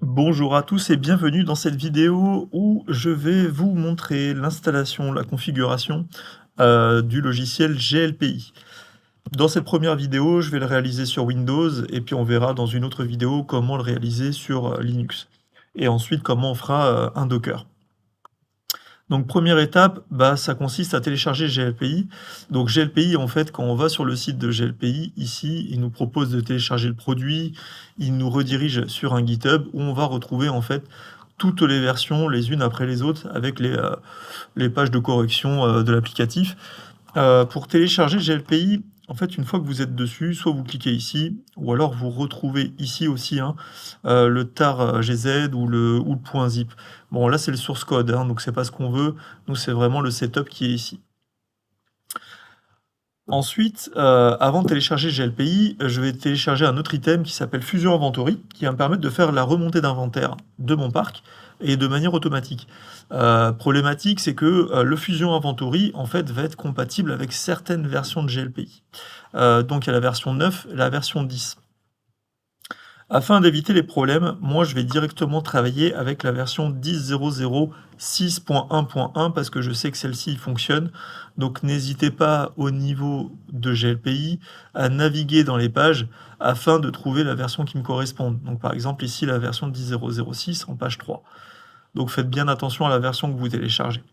Bonjour à tous et bienvenue dans cette vidéo où je vais vous montrer l'installation, la configuration du logiciel GLPI. Dans cette première vidéo, je vais le réaliser sur Windows et puis on verra dans une autre vidéo comment le réaliser sur Linux. Et ensuite comment on fera un Docker. Donc première étape, ça consiste à télécharger GLPI. Donc GLPI, en fait, quand on va sur le site de GLPI, ici, il nous propose de télécharger le produit, il nous redirige sur un GitHub où on va retrouver en fait toutes les versions les unes après les autres avec les pages de correction de l'applicatif. Pour télécharger GLPI, en fait, une fois que vous êtes dessus, soit vous cliquez ici, ou alors vous retrouvez ici aussi le tar GZ ou le point zip. Bon, là, c'est le source code, donc c'est pas ce qu'on veut. Nous, c'est vraiment le setup qui est ici. Ensuite, avant de télécharger GLPI, je vais télécharger un autre item qui s'appelle Fusion Inventory, qui va me permettre de faire la remontée d'inventaire de mon parc et de manière automatique. Problématique, c'est que le Fusion Inventory, en fait, va être compatible avec certaines versions de GLPI. Donc il y a la version 9 et la version 10. Afin d'éviter les problèmes, moi je vais directement travailler avec la version 10.0.6.1.1 parce que je sais que celle-ci fonctionne. Donc n'hésitez pas au niveau de GLPI à naviguer dans les pages afin de trouver la version qui me corresponde. Donc par exemple ici la version 10.0.0.6 en page 3. Donc faites bien attention à la version que vous téléchargez.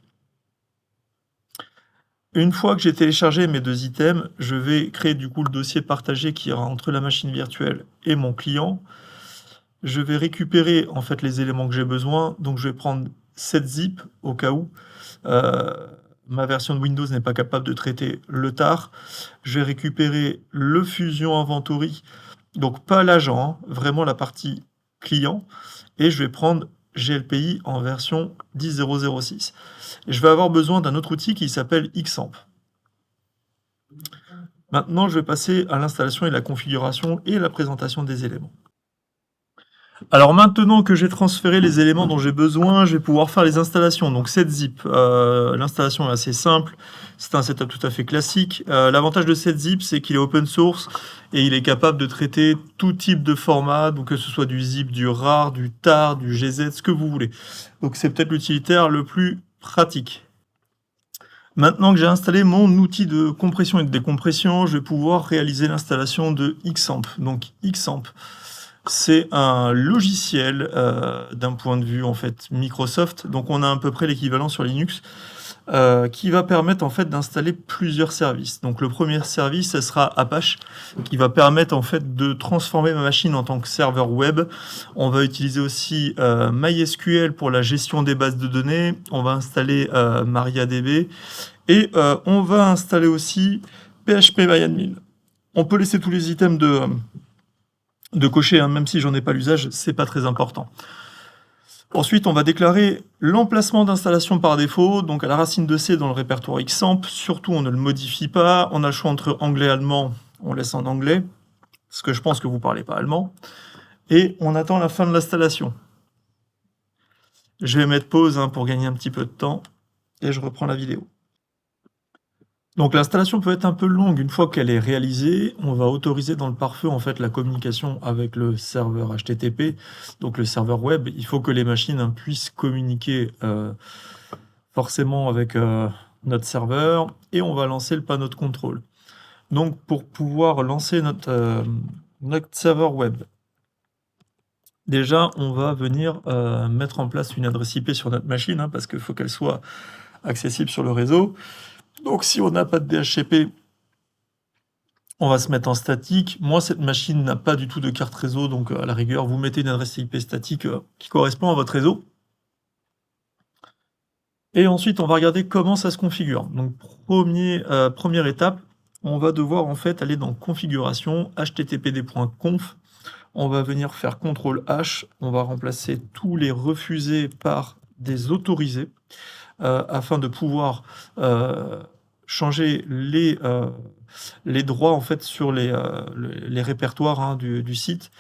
Une fois que j'ai téléchargé mes deux items, je vais créer du coup le dossier partagé qui ira entre la machine virtuelle et mon client. Je vais récupérer en fait les éléments que j'ai besoin, donc je vais prendre cette zip au cas où ma version de Windows n'est pas capable de traiter le tar. Je vais récupérer le Fusion Inventory, donc pas l'agent, vraiment la partie client, et je vais prendre GLPI en version 10.0.0.6. Je vais avoir besoin d'un autre outil qui s'appelle Xampp. Maintenant, je vais passer à l'installation et la configuration et la présentation des éléments. Alors maintenant que j'ai transféré les éléments dont j'ai besoin, je vais pouvoir faire les installations. Donc cette zip, l'installation est assez simple, c'est un setup tout à fait classique. L'avantage de cette zip, c'est qu'il est open source et il est capable de traiter tout type de format, donc que ce soit du zip, du rar, du tar, du gz, ce que vous voulez. Donc c'est peut-être l'utilitaire le plus pratique. Maintenant que j'ai installé mon outil de compression et de décompression, je vais pouvoir réaliser l'installation de Xampp. Donc Xampp, c'est un logiciel d'un point de vue en fait Microsoft, donc on a à peu près l'équivalent sur Linux, qui va permettre en fait d'installer plusieurs services. Donc le premier service, ce sera Apache, qui va permettre en fait de transformer ma machine en tant que serveur web. On va utiliser aussi MySQL pour la gestion des bases de données. On va installer MariaDB et on va installer aussi PHPMyAdmin. On peut laisser tous les items de cocher, même si j'en ai pas l'usage, c'est pas très important. Ensuite, on va déclarer l'emplacement d'installation par défaut, donc à la racine de C dans le répertoire Xampp. Surtout, on ne le modifie pas. On a le choix entre anglais et allemand, on laisse en anglais, parce que je pense que vous parlez pas allemand. Et on attend la fin de l'installation. Je vais mettre pause pour gagner un petit peu de temps, et je reprends la vidéo. Donc l'installation peut être un peu longue. Une fois qu'elle est réalisée, on va autoriser dans le pare-feu en fait la communication avec le serveur HTTP, donc le serveur web. Il faut que les machines puissent communiquer forcément avec notre serveur et on va lancer le panneau de contrôle. Donc pour pouvoir lancer notre serveur web, déjà on va venir mettre en place une adresse IP sur notre machine parce qu'il faut qu'elle soit accessible sur le réseau. Donc si on n'a pas de DHCP, on va se mettre en statique. Moi, cette machine n'a pas du tout de carte réseau, donc à la rigueur, vous mettez une adresse IP statique qui correspond à votre réseau. Et ensuite, on va regarder comment ça se configure. Donc première étape, on va devoir en fait aller dans configuration, httpd.conf. On va venir faire CTRL-H, on va remplacer tous les refusés par des autorisés afin de pouvoir changer les droits en fait sur les répertoires du site.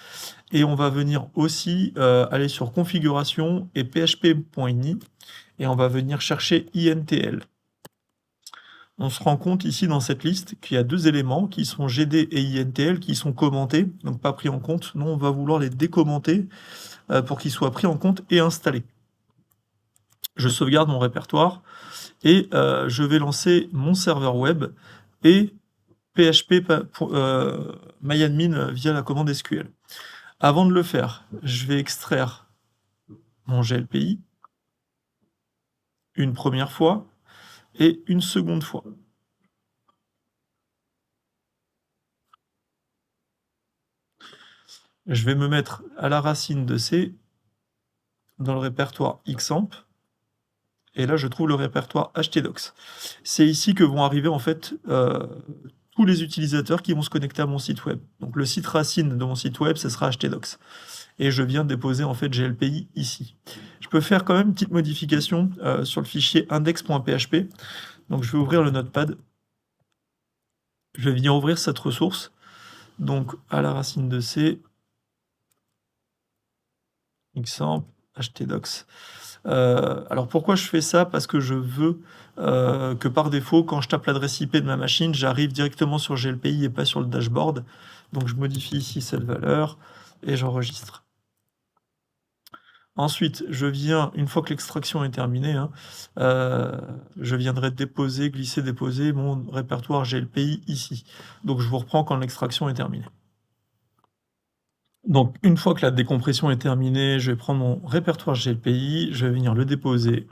Et on va venir aussi aller sur configuration et php.ini et on va venir chercher INTL. on se rend compte ici dans cette liste qu'il y a 2 éléments qui sont GD et INTL qui sont commentés, donc pas pris en compte. Nous, on va vouloir les décommenter pour qu'ils soient pris en compte et installés. Je sauvegarde mon répertoire et je vais lancer mon serveur web et PHP MyAdmin via la commande SQL. Avant de le faire, je vais extraire mon GLPI une première fois et une seconde fois. Je vais me mettre à la racine de C dans le répertoire XAMPP et là je trouve le répertoire htdocs. C'est ici que vont arriver en fait tous les utilisateurs qui vont se connecter à mon site web. Donc le site racine de mon site web, ce sera htdocs. Et je viens déposer en fait GLPI ici. Je peux faire quand même une petite modification sur le fichier index.php. Donc je vais ouvrir le notepad. Je vais venir ouvrir cette ressource. Donc à la racine de C, XAMPP, htdocs. Alors pourquoi je fais ça? Parce que je veux que par défaut, quand je tape l'adresse IP de ma machine, j'arrive directement sur GLPI et pas sur le dashboard. Donc je modifie ici cette valeur et j'enregistre. Ensuite, je viens, une fois que l'extraction est terminée, je viendrai déposer, glisser, déposer mon répertoire GLPI ici. Donc je vous reprends quand l'extraction est terminée. Donc une fois que la décompression est terminée, je vais prendre mon répertoire GLPI, je vais venir le déposer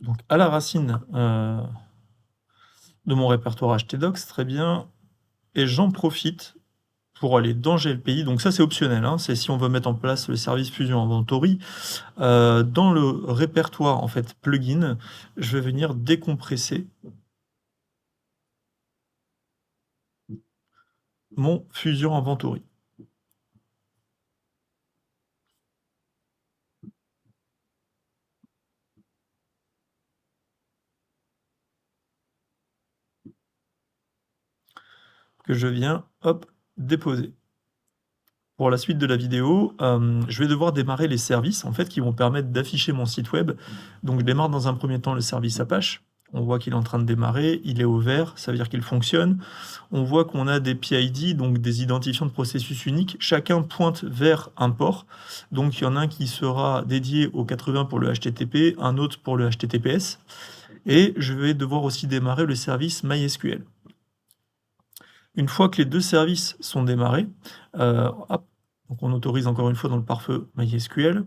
donc à la racine de mon répertoire htdocs, très bien, et j'en profite pour aller dans GLPI, donc ça c'est optionnel, c'est si on veut mettre en place le service Fusion Inventory. Dans le répertoire en fait plugin, je vais venir décompresser mon Fusion Inventory. Que je viens, hop, déposer. Pour la suite de la vidéo, je vais devoir démarrer les services en fait qui vont permettre d'afficher mon site web. Donc je démarre dans un premier temps le service Apache. On voit qu'il est en train de démarrer, il est au vert, ça veut dire qu'il fonctionne. On voit qu'on a des PID, donc des identifiants de processus uniques. Chacun pointe vers un port. Donc il y en a un qui sera dédié au 80 pour le HTTP, un autre pour le HTTPS. Et je vais devoir aussi démarrer le service MySQL. Une fois que les deux services sont démarrés, hop, donc on autorise encore une fois dans le pare-feu MySQL,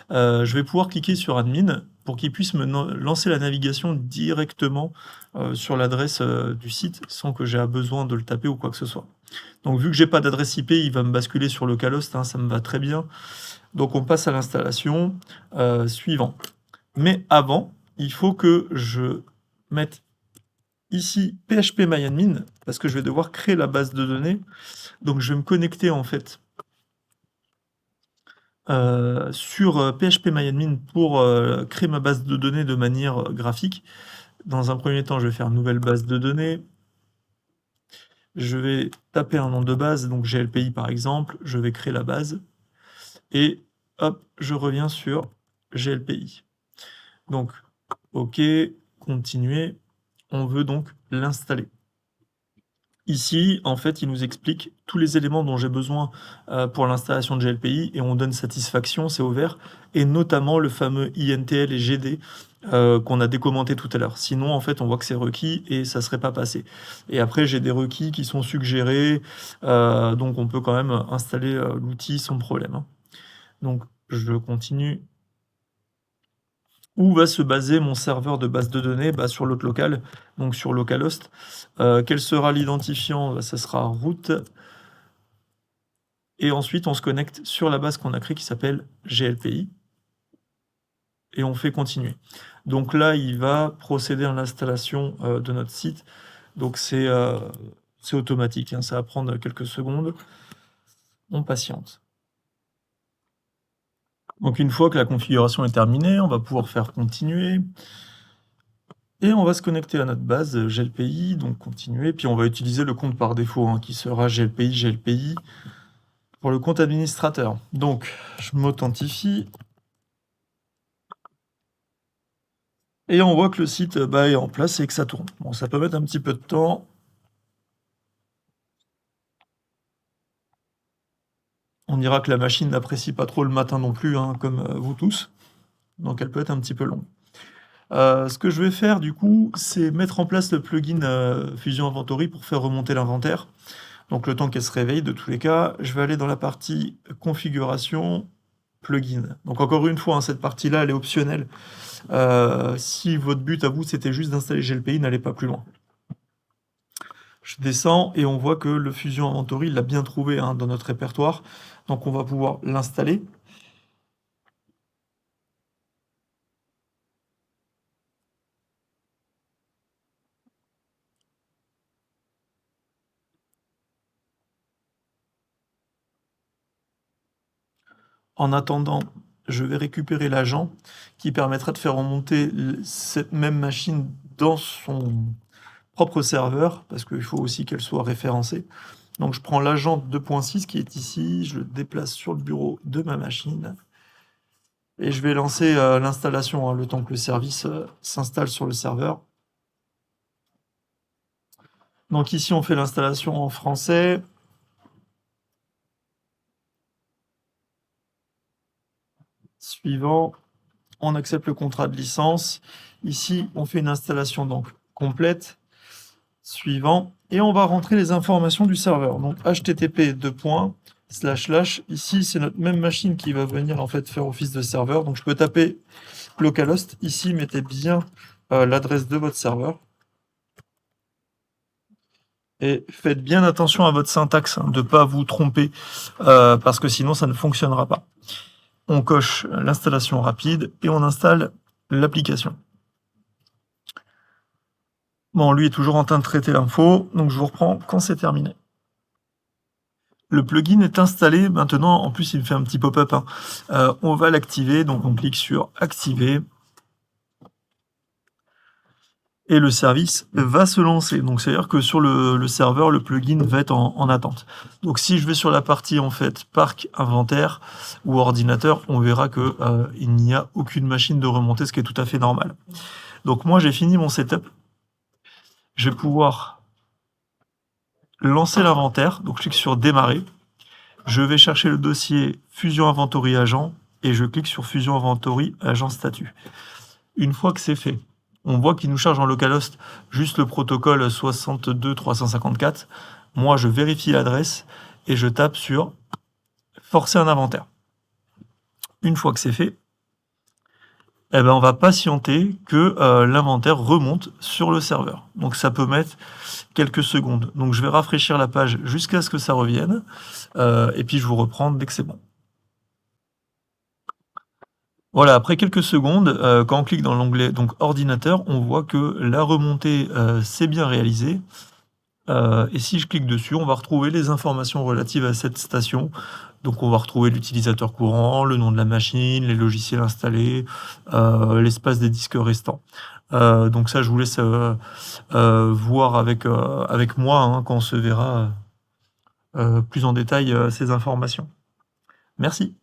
je vais pouvoir cliquer sur Admin pour qu'il puisse me lancer la navigation directement sur l'adresse du site sans que j'ai besoin de le taper ou quoi que ce soit. Donc vu que j'ai pas d'adresse IP, il va me basculer sur localhost, ça me va très bien. Donc on passe à l'installation suivant. Mais avant, il faut que je mette ici PHP MyAdmin parce que je vais devoir créer la base de données. Donc je vais me connecter en fait sur PHP MyAdmin pour créer ma base de données de manière graphique. Dans un premier temps, je vais faire une nouvelle base de données. Je vais taper un nom de base, donc GLPI par exemple. Je vais créer la base. Et hop, je reviens sur GLPI. Donc, OK, continuer. On veut donc l'installer. Ici, en fait, il nous explique tous les éléments dont j'ai besoin pour l'installation de GLPI et on donne satisfaction, c'est ouvert, et notamment le fameux INTL et GD qu'on a décommenté tout à l'heure. Sinon, en fait, on voit que c'est requis et ça ne serait pas passé. Et après, j'ai des requis qui sont suggérés, donc on peut quand même installer l'outil sans problème. Donc, je continue. Où va se baser mon serveur de base de données? Sur l'hôte local, donc sur localhost. Quel sera l'identifiant? Ça sera route. Et ensuite, on se connecte sur la base qu'on a créée qui s'appelle GLPI. Et on fait continuer. Donc là, il va procéder à l'installation de notre site. Donc c'est automatique, ça va prendre quelques secondes. On patiente. Donc une fois que la configuration est terminée, on va pouvoir faire continuer. Et on va se connecter à notre base GLPI, donc continuer, puis on va utiliser le compte par défaut, qui sera GLPI pour le compte administrateur. Donc, je m'authentifie. Et on voit que le site est en place et que ça tourne. Bon, ça peut mettre un petit peu de temps. On dira que la machine n'apprécie pas trop le matin non plus, hein, comme vous tous. Donc elle peut être un petit peu longue. Ce que je vais faire du coup, c'est mettre en place le plugin Fusion Inventory pour faire remonter l'inventaire. Donc le temps qu'elle se réveille, de tous les cas, je vais aller dans la partie configuration, plugin. Donc encore une fois, hein, cette partie-là, elle est optionnelle. Si votre but à vous, c'était juste d'installer GLPI, n'allez pas plus loin. Je descends et on voit que le Fusion Inventory, il l'a bien trouvé hein, dans notre répertoire. Donc on va pouvoir l'installer. En attendant, je vais récupérer l'agent qui permettra de faire remonter cette même machine dans son propre serveur, parce qu'il faut aussi qu'elle soit référencée. Donc je prends l'agent 2.6 qui est ici, je le déplace sur le bureau de ma machine, et je vais lancer l'installation, hein, le temps que le service s'installe sur le serveur. Donc ici on fait l'installation en français. Suivant, on accepte le contrat de licence. Ici, on fait une installation donc complète. Suivant, et on va rentrer les informations du serveur. Donc http://. Ici, c'est notre même machine qui va venir en fait faire office de serveur. Donc je peux taper localhost. Ici, mettez bien l'adresse de votre serveur. Et faites bien attention à votre syntaxe, hein, de ne pas vous tromper, parce que sinon ça ne fonctionnera pas. On coche l'installation rapide et on installe l'application. Bon, lui est toujours en train de traiter l'info, donc je vous reprends quand c'est terminé. Le plugin est installé, maintenant, en plus il me fait un petit pop-up, hein. On va l'activer, donc on clique sur activer. Et le service va se lancer. Donc c'est-à-dire que sur le serveur, le plugin va être en attente. Donc si je vais sur la partie en fait parc inventaire ou ordinateur, on verra que il n'y a aucune machine de remontée, ce qui est tout à fait normal. Donc moi j'ai fini mon setup. Je vais pouvoir lancer l'inventaire. Donc je clique sur démarrer. Je vais chercher le dossier Fusion Inventory Agent et je clique sur Fusion Inventory Agent Statut. Une fois que c'est fait, on voit qu'il nous charge en localhost juste le protocole 62.354. Moi, je vérifie l'adresse et je tape sur forcer un inventaire. Une fois que c'est fait, on va patienter que l'inventaire remonte sur le serveur. Donc ça peut mettre quelques secondes. Donc je vais rafraîchir la page jusqu'à ce que ça revienne. Et puis je vous reprends dès que c'est bon. Voilà, après quelques secondes, quand on clique dans l'onglet donc ordinateur, on voit que la remontée s'est bien réalisée. Et si je clique dessus, on va retrouver les informations relatives à cette station. Donc on va retrouver l'utilisateur courant, le nom de la machine, les logiciels installés, l'espace des disques restants. Donc ça, je vous laisse voir avec moi hein, quand on se verra plus en détail ces informations. Merci.